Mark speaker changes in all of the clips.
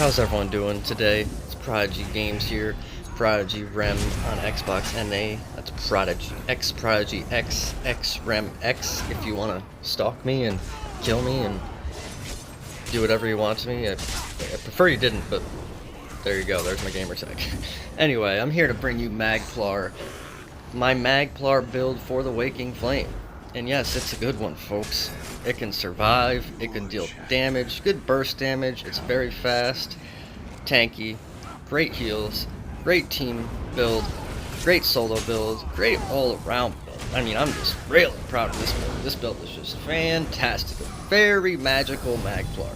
Speaker 1: How's everyone doing today? It's Prodigy Games here. Prodigy Rem on Xbox NA. That's Prodigy X Prodigy X X Rem X. If you want to stalk me and kill me and do whatever you want to me, I prefer you didn't, but there you go. There's my gamer tag. Anyway, I'm here to bring you Magplar, my Magplar build for the Waking Flame. And yes, it's a good one, folks. It can survive, it can deal damage, good burst damage, it's very fast, tanky, great heals, great team build, great solo build, great all-around build. I mean, I'm just really proud of this build. This build is just fantastic. A very magical Magplar,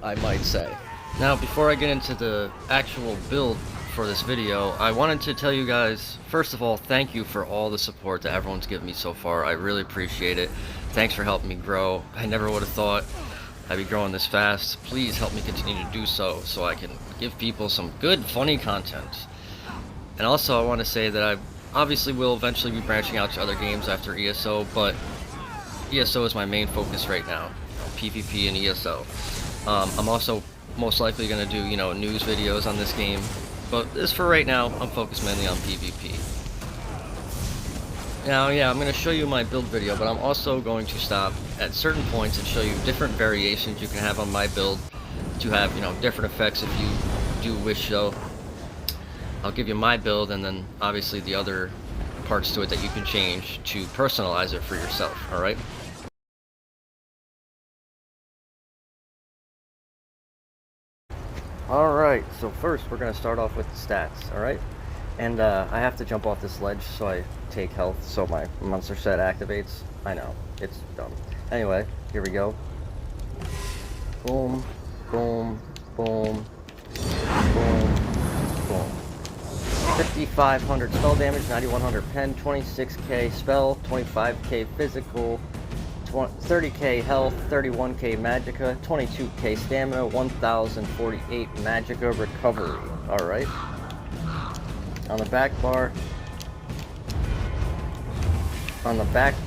Speaker 1: I might say. Now, before I get into the actual build for this video, I wanted to tell you guys, first of all, thank you for all the support that everyone's given me so far. I really appreciate it. Thanks for helping me grow. I never would have thought I'd be growing this fast. Please help me continue to do so I can give people some good, funny content. And also, I want to say that I obviously will eventually be branching out to other games after ESO, but ESO is my main focus right now. PvP and ESO. I'm also most likely going to do, news videos on this game. But as for right now, I'm focused mainly on PvP. Now, yeah, I'm going to show you my build video, but I'm also going to stop at certain points and show you different variations you can have on my build to have, different effects if you do wish so. I'll give you my build and then obviously the other parts to it that you can change to personalize it for yourself, alright? Alright, so first we're going to start off with the stats, alright? And I have to jump off this ledge so I take health so my monster set activates. I know, it's dumb. Anyway, here we go. Boom, boom, boom, boom, boom. 5,500 spell damage, 9,100 pen, 26k spell, 25k physical, 30k health, 31k magicka, 22k stamina, 1,048 magicka recovery. Alright. On the back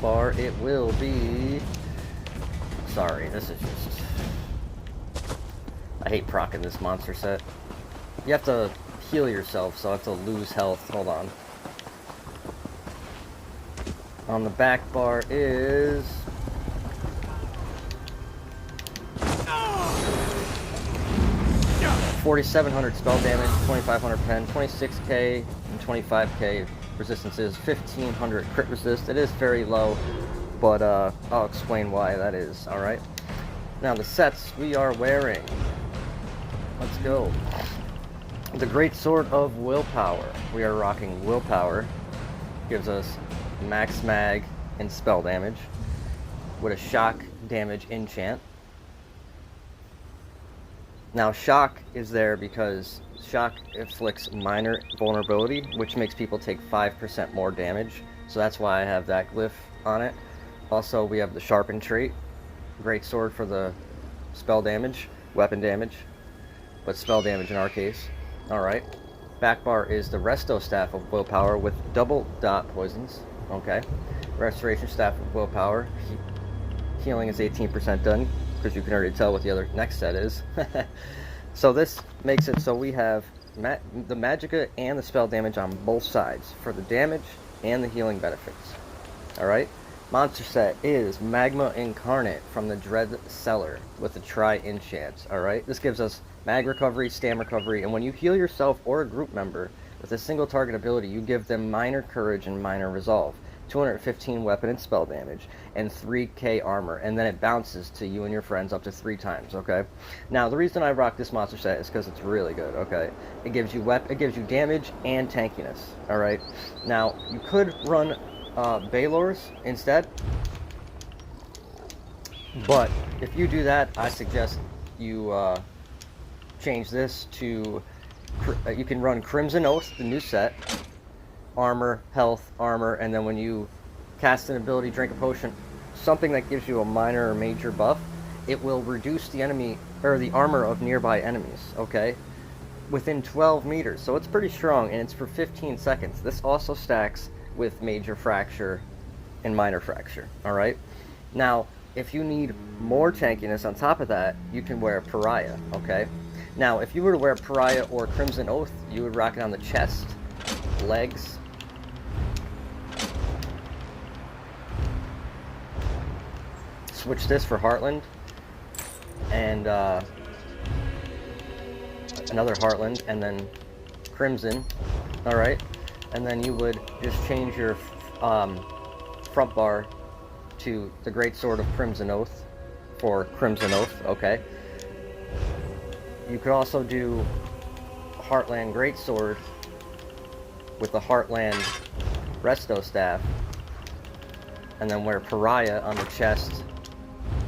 Speaker 1: bar, it will be... Sorry, this is just... I hate proccing this monster set. You have to heal yourself, so I have to lose health. Hold on. On the back bar is... 4,700 spell damage, 2,500 pen, 26k and 25k resistances, 1,500 crit resist. It is very low, but I'll explain why that is, alright? Now the sets we are wearing. Let's go. The Great Sword of Willpower. We are rocking Willpower. Gives us max mag and spell damage with a shock damage enchant. Now, shock is there because shock inflicts minor vulnerability, which makes people take 5% more damage. So that's why I have that glyph on it. Also, we have the sharpen trait. Great sword for the spell damage, weapon damage, but spell damage in our case. Alright. Back bar is the Resto Staff of Willpower with double dot poisons. Okay. Restoration Staff of Willpower. Healing is 18% done, because you can already tell what the other next set is. So this makes it so we have the magicka and the spell damage on both sides for the damage and the healing benefits. Alright? Monster set is Magma Incarnate from the Dread Cellar with the Tri-Enchant. Alright? This gives us mag recovery, stam recovery, and when you heal yourself or a group member with a single target ability, you give them minor courage and minor resolve. 215 weapon and spell damage, and 3k armor, and then it bounces to you and your friends up to 3 times, okay? Now, the reason I rock this monster set is because it's really good, okay? It gives you damage and tankiness, alright? Now, you could run Balors instead, but if you do that, I suggest you change this to, you can run Crimson Oath, the new set, armor, health, armor, and then when you cast an ability, drink a potion, something that gives you a minor or major buff, it will reduce the enemy, or the armor of nearby enemies, okay? Within 12 meters, so it's pretty strong, and it's for 15 seconds. This also stacks with major fracture and minor fracture, alright? Now, if you need more tankiness on top of that, you can wear Pariah, okay? Now, if you were to wear Pariah or Crimson Oath, you would rock it on the chest, legs, switch this for Heartland, and another Heartland, and then Crimson, alright? And then you would just change your front bar to the Greatsword of Crimson Oath for Crimson Oath, okay? You could also do Heartland Greatsword with the Heartland Resto Staff, and then wear Pariah on the chest,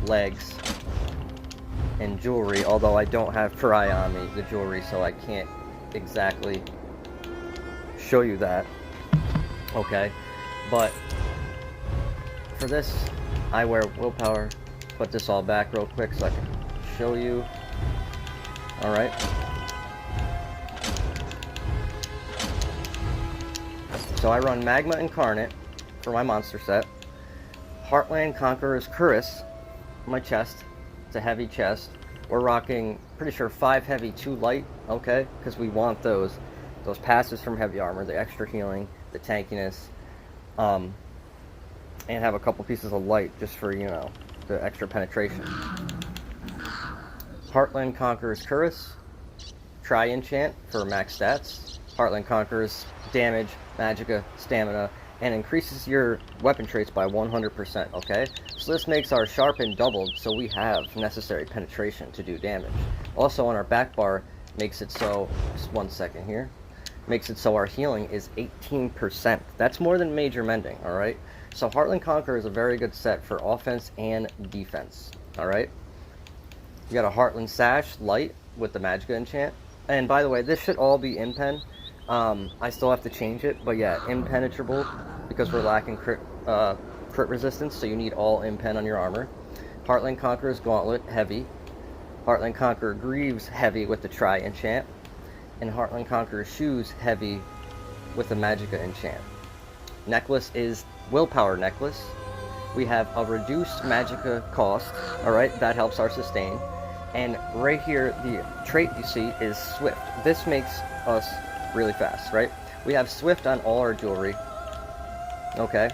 Speaker 1: legs, and jewelry, although I don't have Pariah on me, the jewelry, so I can't exactly show you that, okay? But for this, I wear Willpower. Put this all back real quick so I can show you. Alright. So I run Magma Incarnate for my monster set. Heartland Conqueror's Cuirass on my chest. It's a heavy chest. We're rocking, pretty sure, 5 heavy, 2 light, okay? Because we want those passes from heavy armor, the extra healing, the tankiness, and have a couple pieces of light just for, you know, the extra penetration. Heartland Conqueror's Cuirass, Tri-Enchant for max stats. Heartland Conqueror's damage, magicka, stamina, and increases your weapon traits by 100%, okay? So this makes our sharpen doubled, so we have necessary penetration to do damage. Also on our back bar, makes it so, just 1 second here, makes it so our healing is 18%. That's more than major mending, alright? So Heartland Conqueror is a very good set for offense and defense, alright? You got a Heartland Sash, light, with the Magicka enchant. And by the way, this should all be impen. I still have to change it, but yeah, impenetrable, because we're lacking crit resistance, so you need all impen on your armor. Heartland Conqueror's Gauntlet, heavy. Heartland Conqueror Greaves, heavy with the Tri-Enchant. And Heartland Conqueror's Shoes, heavy with the Magicka enchant. Necklace is Willpower Necklace. We have a reduced Magicka cost, alright, that helps our sustain. And right here, the trait you see is Swift. This makes us really fast, right? We have Swift on all our jewelry, okay?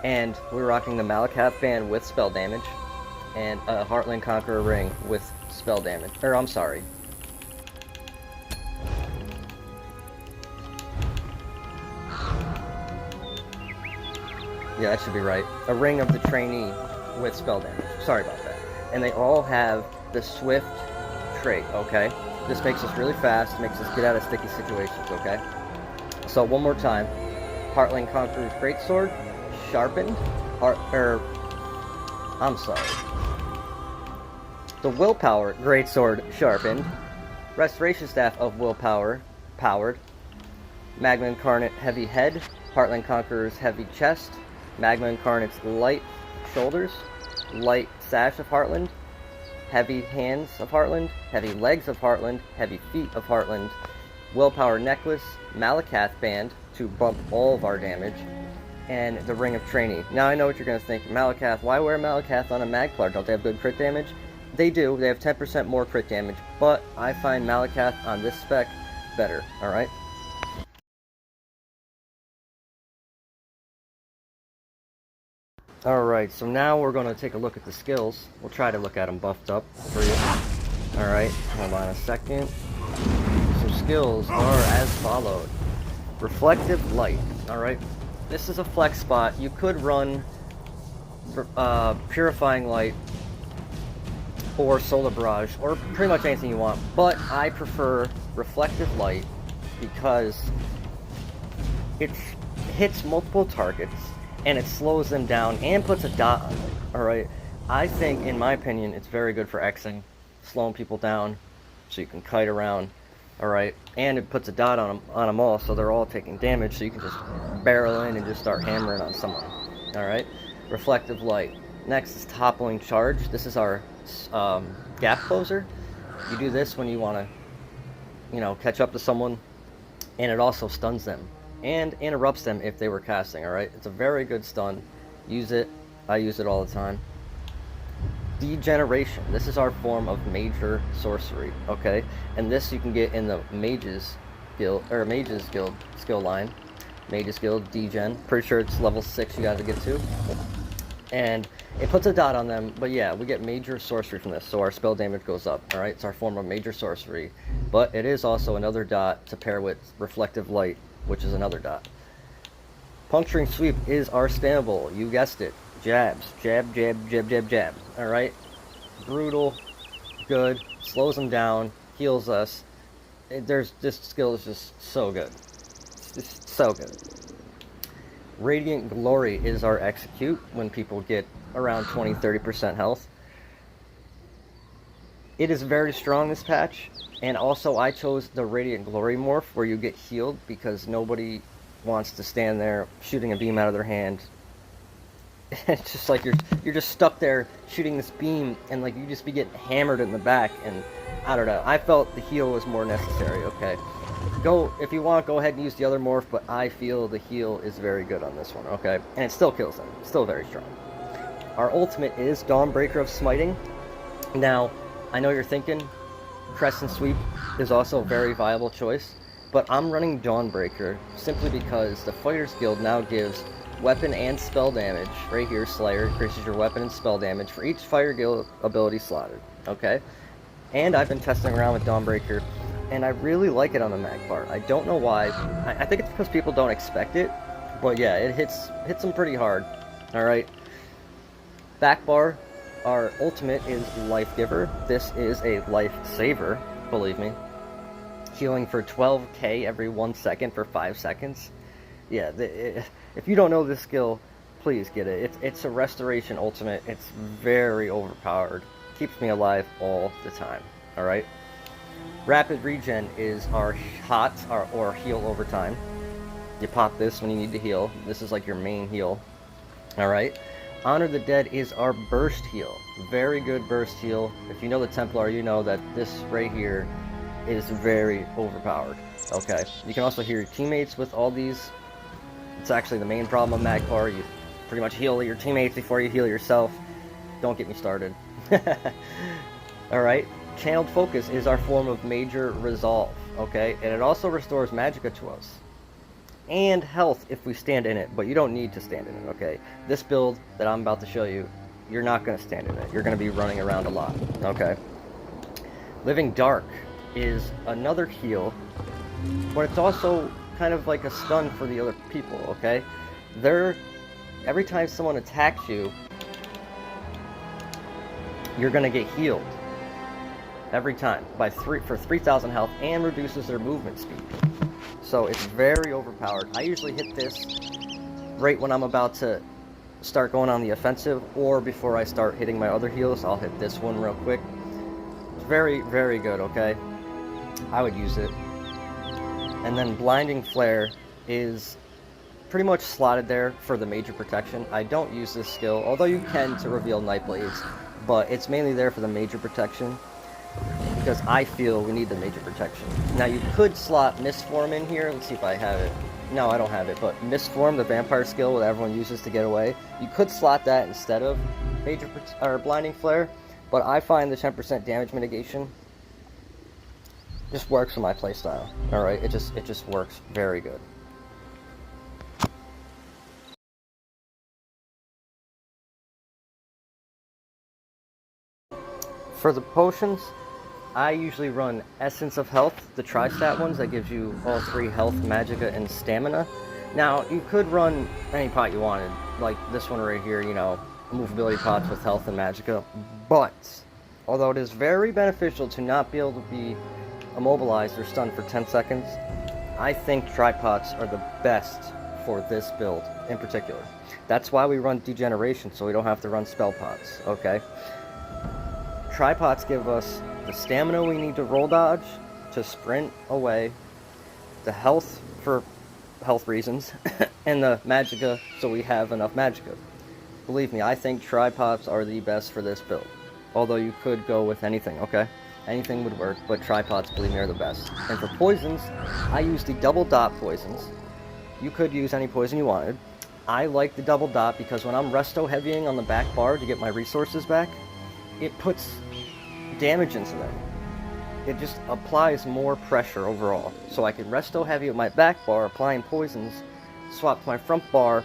Speaker 1: And we're rocking the Malakath band with spell damage, and a Heartland Conqueror ring with spell damage. Or, I'm sorry. Yeah, that should be right. A ring of the trainee with spell damage. Sorry about that. And they all have the Swift trait, okay? This makes us really fast, makes us get out of sticky situations, okay? So one more time. Heartland Conqueror's Greatsword, sharpened, I'm sorry. The Willpower Greatsword, sharpened. Restoration Staff of Willpower, powered. Magma Incarnate, heavy head. Heartland Conqueror's heavy chest. Magma Incarnate's light shoulders. Light sash of Heartland. Heavy hands of Heartland, heavy legs of Heartland, heavy feet of Heartland, Willpower Necklace, Malakath Band to bump all of our damage, and the Ring of Trainee. Now I know what you're going to think, Malakath, why wear Malakath on a Magplar? Don't they have good crit damage? They do, they have 10% more crit damage, but I find Malakath on this spec better, alright? Alright, so now we're going to take a look at the skills. We'll try to look at them buffed up for you. Alright, hold on a second. So skills are as followed. Reflective Light. Alright, this is a flex spot. You could run Purifying Light or Solar Barrage, or pretty much anything you want. But I prefer Reflective Light because it hits multiple targets, and it slows them down and puts a dot on them, alright? I think, in my opinion, it's very good for Xing, slowing people down so you can kite around, alright? And it puts a dot on them all, so they're all taking damage, so you can just barrel in and just start hammering on someone, alright? Reflective Light. Next is Toppling Charge. This is our gap closer. You do this when you want to, you know, catch up to someone, and it also stuns them and interrupts them if they were casting, alright? It's a very good stun. Use it. I use it all the time. Degeneration. This is our form of major sorcery, okay? And this you can get in the Mages Guild, or Mages Guild skill line. Mages Guild, Degen. Pretty sure it's level 6 you gotta get to. And it puts a dot on them, but yeah, we get major sorcery from this, so our spell damage goes up, alright? It's our form of major sorcery. But it is also another dot to pair with Reflective Light, which is another dot. Puncturing Sweep is our spammable, you guessed it. Jabs. Jab, jab, jab, jab, jab. Alright? Brutal. Good. Slows them down. Heals us. This skill is just so good. It's just so good. Radiant Glory is our execute when people get around 20-30% health. It is very strong this patch, and also I chose the Radiant Glory morph where you get healed because nobody wants to stand there shooting a beam out of their hand. It's just like you're just stuck there shooting this beam and like you just be getting hammered in the back, and I don't know. I felt the heal was more necessary, okay? If you want, go ahead and use the other morph, but I feel the heal is very good on this one, okay? And it still kills them. It's still very strong. Our ultimate is Dawnbreaker of Smiting. Now, I know you're thinking Crescent Sweep is also a very viable choice, but I'm running Dawnbreaker simply because the Fighters Guild now gives weapon and spell damage. Right here, Slayer increases your weapon and spell damage for each Fire Guild ability slotted, okay? And I've been testing around with Dawnbreaker, and I really like it on the Magplar. I don't know why. I think it's because people don't expect it, but yeah, it hits them pretty hard. Alright. Backbar, our ultimate is Life Giver. This is a life saver, believe me. Healing for 12k every 1 second for 5 seconds. Yeah, if you don't know this skill, please get it. It's a restoration ultimate. It's very overpowered. Keeps me alive all the time. Alright? Rapid Regen is our or heal over time. You pop this when you need to heal. This is like your main heal. Alright? Honor the Dead is our burst heal. Very good burst heal. If you know the Templar, you know that this right here is very overpowered. Okay? You can also heal your teammates with all these. It's actually the main problem of Magplar. You pretty much heal your teammates before you heal yourself. Don't get me started. Alright? Channeled Focus is our form of major resolve, okay? And it also restores magicka to us. And health if we stand in it, but you don't need to stand in it, okay? This build that I'm about to show you, you're not going to stand in it. You're going to be running around a lot, okay? Living Dark is another heal, but it's also kind of like a stun for the other people, okay? Every time someone attacks you, you're going to get healed. Every time for 3,000 health, and reduces their movement speed. So it's very overpowered. I usually hit this right when I'm about to start going on the offensive, or before I start hitting my other heals. I'll hit this one real quick. It's very, very good, okay? I would use it. And then Blinding Flare is pretty much slotted there for the major protection. I don't use this skill, although you can to reveal Nightblades, but it's mainly there for the major protection, because I feel we need the major protection. Now you could slot Mistform in here. Let's see if I have it. No, I don't have it, but Mistform, the vampire skill that everyone uses to get away, you could slot that instead of Blinding Flare, but I find the 10% damage mitigation just works for my playstyle. Alright, it just works very good. For the potions, I usually run Essence of Health, the tri-stat ones that gives you all 3 health, magicka, and stamina. Now, you could run any pot you wanted, like this one right here, you know, movability pots with health and magicka, but although it is very beneficial to not be able to be immobilized or stunned for 10 seconds, I think tri-pots are the best for this build in particular. That's why we run Degeneration, so we don't have to run spell pots, okay? Tri-pots give us the stamina we need to roll dodge, to sprint away, the health for health reasons, and the magicka so we have enough magicka. Believe me, I think tri-pots are the best for this build. Although you could go with anything, okay? Anything would work, but tri-pots, believe me, are the best. And for poisons, I use the double dot poisons. You could use any poison you wanted. I like the double dot because when I'm resto heavying on the back bar to get my resources back, it puts damage into them. It just applies more pressure overall. So I can resto heavy with my back bar, applying poisons, swap to my front bar,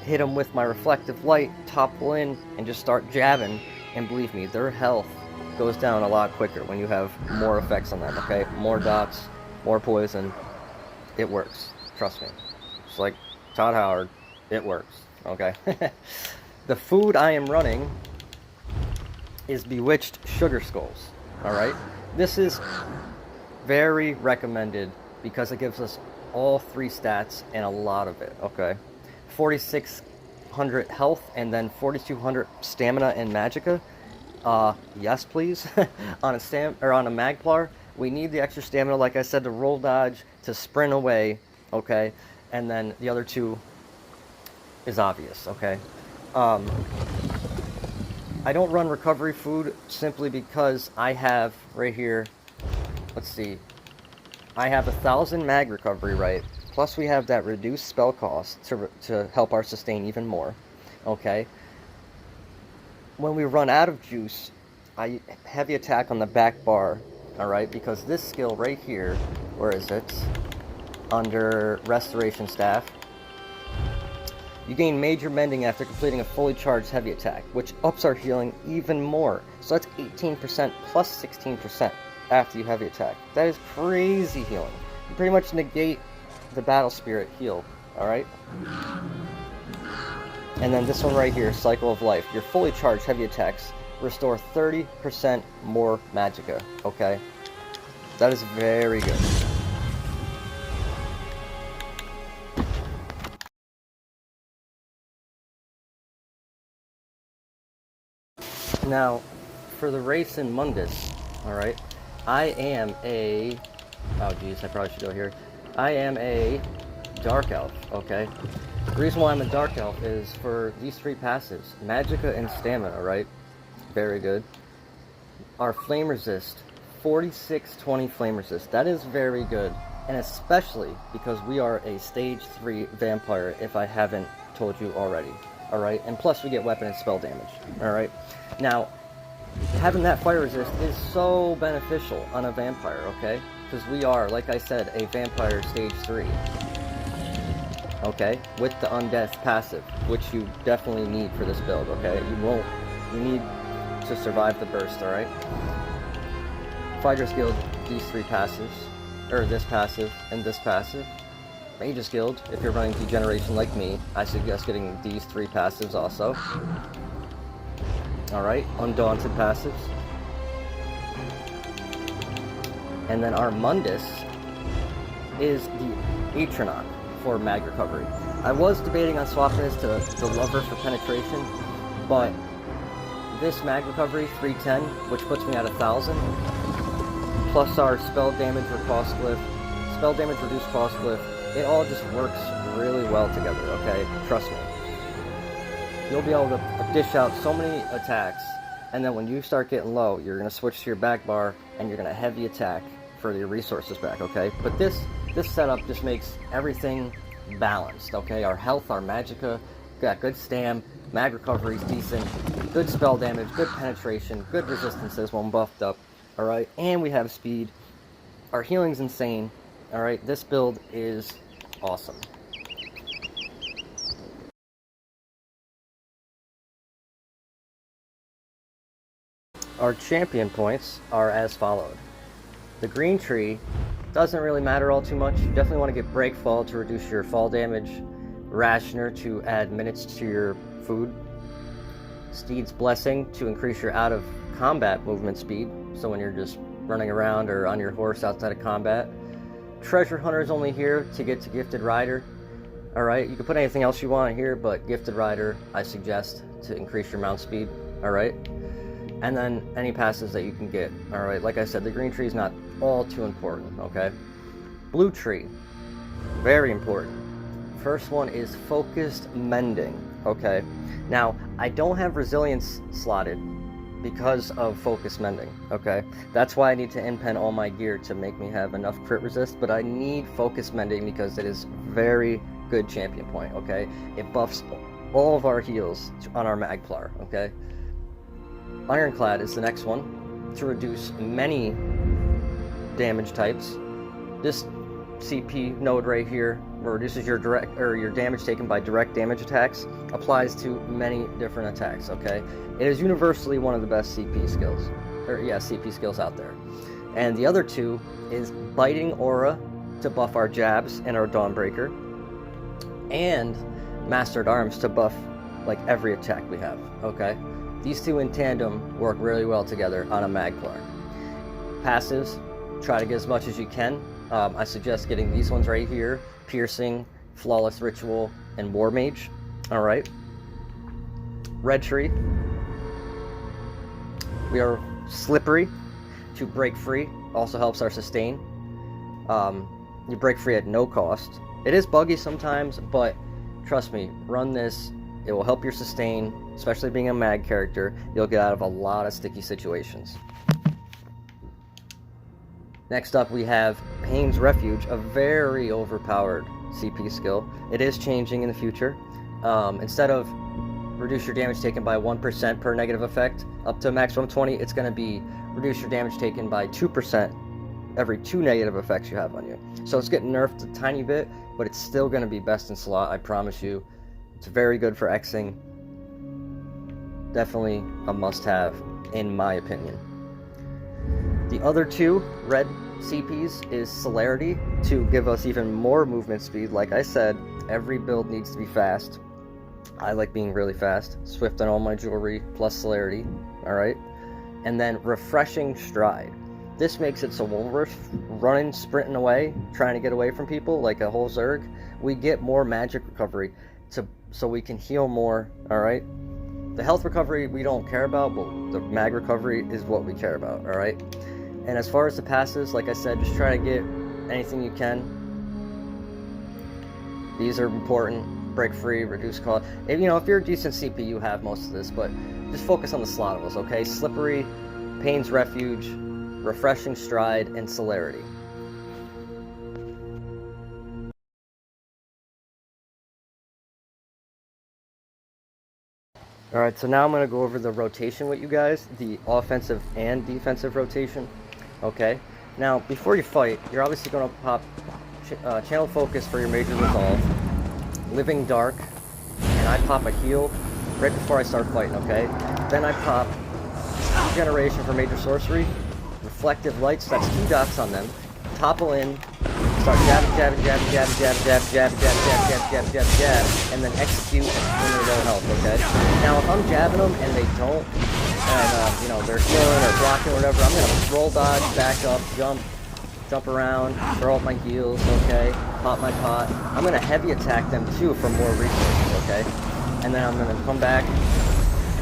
Speaker 1: hit them with my reflective light, topple in, and just start jabbing. And believe me, their health goes down a lot quicker when you have more effects on them, okay? More dots, more poison. It works. Trust me. It's like Todd Howard. It works, okay? The food I am running is Bewitched Sugar Skulls, alright? This is very recommended because it gives us all 3 stats and a lot of it, okay? 4,600 health and then 4,200 stamina and magicka. Yes, please. On a Magplar, we need the extra stamina, like I said, to roll dodge, to sprint away, okay? And then the other 2 is obvious, okay? I don't run recovery food simply because I have right here, let's see, I have 1,000 mag recovery, right? Plus we have that reduced spell cost to help our sustain even more, okay? When we run out of juice, I heavy attack on the back bar, alright? Because this skill right here, where is it? Under Restoration Staff. You gain major mending after completing a fully charged heavy attack, which ups our healing even more. So that's 18% plus 16% after you heavy attack. That is crazy healing. You pretty much negate the battle spirit heal, alright? And then this one right here, Cycle of Life. Your fully charged heavy attacks restore 30% more magicka, okay? That is very good. Now, for the race in Mundus, alright, I am a... Oh, geez, I probably should go here. I am a Dark Elf, okay? The reason why I'm a Dark Elf is for these 3 passives. Magicka and Stamina, right? Very good. Our Flame Resist, 4620 Flame Resist. That is very good. And especially because we are a Stage 3 Vampire, if I haven't told you already. Alright? And plus we get weapon and spell damage. Alright? Now, having that fire resist is so beneficial on a vampire, okay? Because we are, like I said, a vampire stage 3. Okay? With the undeath passive, which you definitely need for this build, okay? You need to survive the burst, alright? Fighter's Guild, these 3 passives, or this passive and this passive. Mage's Guild, if you're running Degeneration like me, I suggest getting these 3 passives also. Alright, Undaunted passives. And then our Mundus is the Atronaut for mag recovery. I was debating on swapping this to the Lover for penetration, but this mag recovery, 310, which puts me at 1,000, plus our spell damage or cost glyph, spell damage reduced cost glyph, it all just works really well together, okay? Trust me. You'll be able to dish out so many attacks, and then when you start getting low, you're going to switch to your back bar, and you're going to heavy attack for your resources back, okay? But this setup just makes everything balanced, okay? Our health, our magicka, got good stam, mag recovery is decent, good spell damage, good penetration, good resistances when buffed up, alright? And we have speed. Our healing's insane, alright? This build is awesome. Our champion points are as followed. The green tree doesn't really matter all too much. You definitely want to get Breakfall to reduce your fall damage, Rationer to add minutes to your food, Steed's Blessing to increase your out of combat movement speed, so when you're just running around or on your horse outside of combat. Treasure Hunter is only here to get to Gifted Rider. Alright, you can put anything else you want here, but Gifted Rider I suggest to increase your mount speed. Alright? And then any passes that you can get. Alright, like I said, the green tree is not all too important, okay? Blue tree, very important. First one is Focused Mending, okay? Now, I don't have Resilience slotted because of Focused Mending, okay? That's why I need to inpen all my gear to make me have enough crit resist, but I need Focused Mending because it is very good champion point, okay? It buffs all of our heals on our Magplar, okay? Ironclad is the next one to reduce many damage types. This CP node right here reduces your damage taken by direct damage attacks, applies to many different attacks, okay? It is universally one of the best CP skills, CP skills out there. And the other two is Biting Aura to buff our jabs and our Dawnbreaker, and Mastered Arms to buff like every attack we have, okay? These two in tandem work really well together on a Magplar. Passives, try to get as much as you can. I suggest getting these ones right here: Piercing, Flawless Ritual, and War Mage. Alright. Red Tree. We are Slippery to break free. Also helps our sustain. You break free at no cost. It is buggy sometimes, but trust me, run this. It will help your sustain, especially being a mag character. You'll get out of a lot of sticky situations. Next up, we have Pain's Refuge, a very overpowered CP skill. It is changing in the future. Instead of reduce your damage taken by 1% per negative effect up to a maximum 20, it's going to be reduce your damage taken by 2% every 2 negative effects you have on you. So it's getting nerfed a tiny bit, but it's still going to be best in slot, I promise you. It's very good for Xing. Definitely a must-have, in my opinion. The other two red CPs is Celerity to give us even more movement speed. Like I said, every build needs to be fast. I like being really fast. Swift on all my jewelry, plus Celerity. Alright? And then Refreshing Stride. This makes it so when we're running, sprinting away, trying to get away from people, like a whole Zerg, we get more magic recovery so we can heal more, alright? The health recovery we don't care about, but the mag recovery is what we care about, alright? And as far as the passives, like I said, just try to get anything you can. These are important. Break free, reduce cost. If you're a decent CP, you have most of this, but just focus on the slot levels, okay? Slippery, Pain's Refuge, Refreshing Stride, and Celerity. Alright, so now I'm going to go over the rotation with you guys, the offensive and defensive rotation. Okay, now before you fight, you're obviously going to pop Channel Focus for your Major Resolve, Living Dark, and I pop a heal right before I start fighting, okay? Then I pop Regeneration for Major Sorcery, Reflective Lights, that's 2 dots on them, topple in, start jabbing, and then execute when they're low health, okay? Now, if I'm jabbing them and they don't, and, they're healing or blocking or whatever, I'm going to roll dodge, back up, jump around, throw up my heals, okay? Pop my pot. I'm going to heavy attack them, too, for more resources, okay? And then I'm going to come back,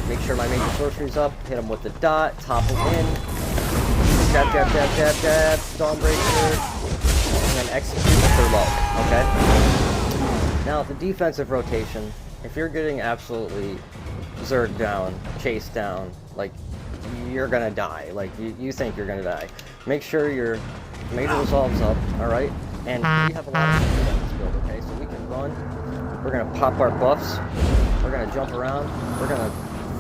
Speaker 1: make sure my Major Sorcery's up, hit them with the dot, topple in, jab, Dawnbreaker, and then execute if they're low, okay? Now, the defensive rotation, if you're getting absolutely Zerg down, chased down, like, you're gonna die. Like, you think you're gonna die. Make sure your Major Resolve's up, alright? And we have a lot of speed on this build, okay? So we can run, we're gonna pop our buffs, we're gonna jump around, we're gonna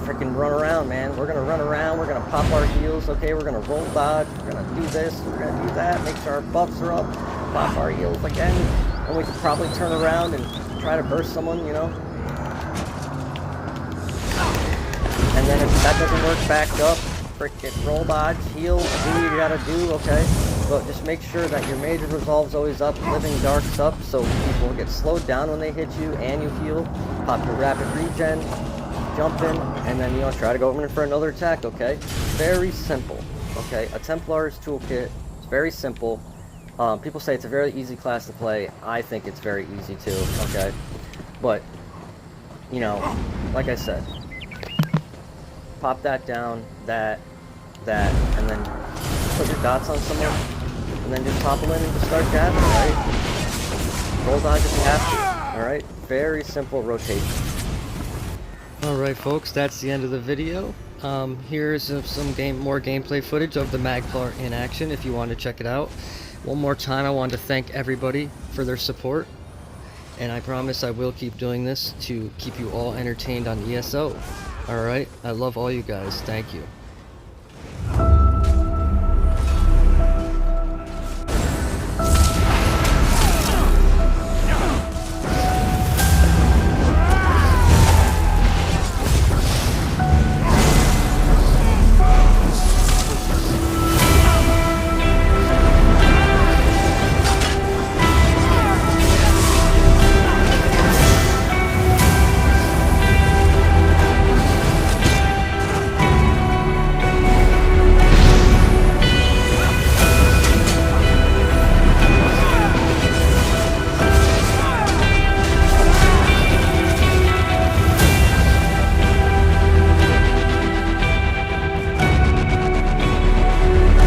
Speaker 1: freaking run around, man. We're gonna run around, we're gonna pop our heals, okay? We're gonna roll dodge, we're gonna do this, we're gonna do that, make sure our buffs are up, pop our heals again, and we could probably turn around and try to burst someone, And then if that doesn't work, back up, frickin' roll dodge, heal, do what you gotta do, okay? But just make sure that your Major Resolve's always up, Living Dark's up, so people get slowed down when they hit you, and you heal. Pop your rapid regen, jump in, and then, try to go in for another attack, okay? Very simple, okay? A Templar's toolkit is very simple. People say it's a very easy class to play. I think it's very easy too, okay? But, like I said, pop that down, that, and then put your dots on someone, and then just topple in and just start jabbing, alright? Roll dodge if you have to, alright? Very simple rotation. Alright folks, that's the end of the video. Here's some more gameplay footage of the Magplar in action if you want to check it out. One more time, I wanted to thank everybody for their support, and I promise I will keep doing this to keep you all entertained on ESO. Alright, I love all you guys. Thank you.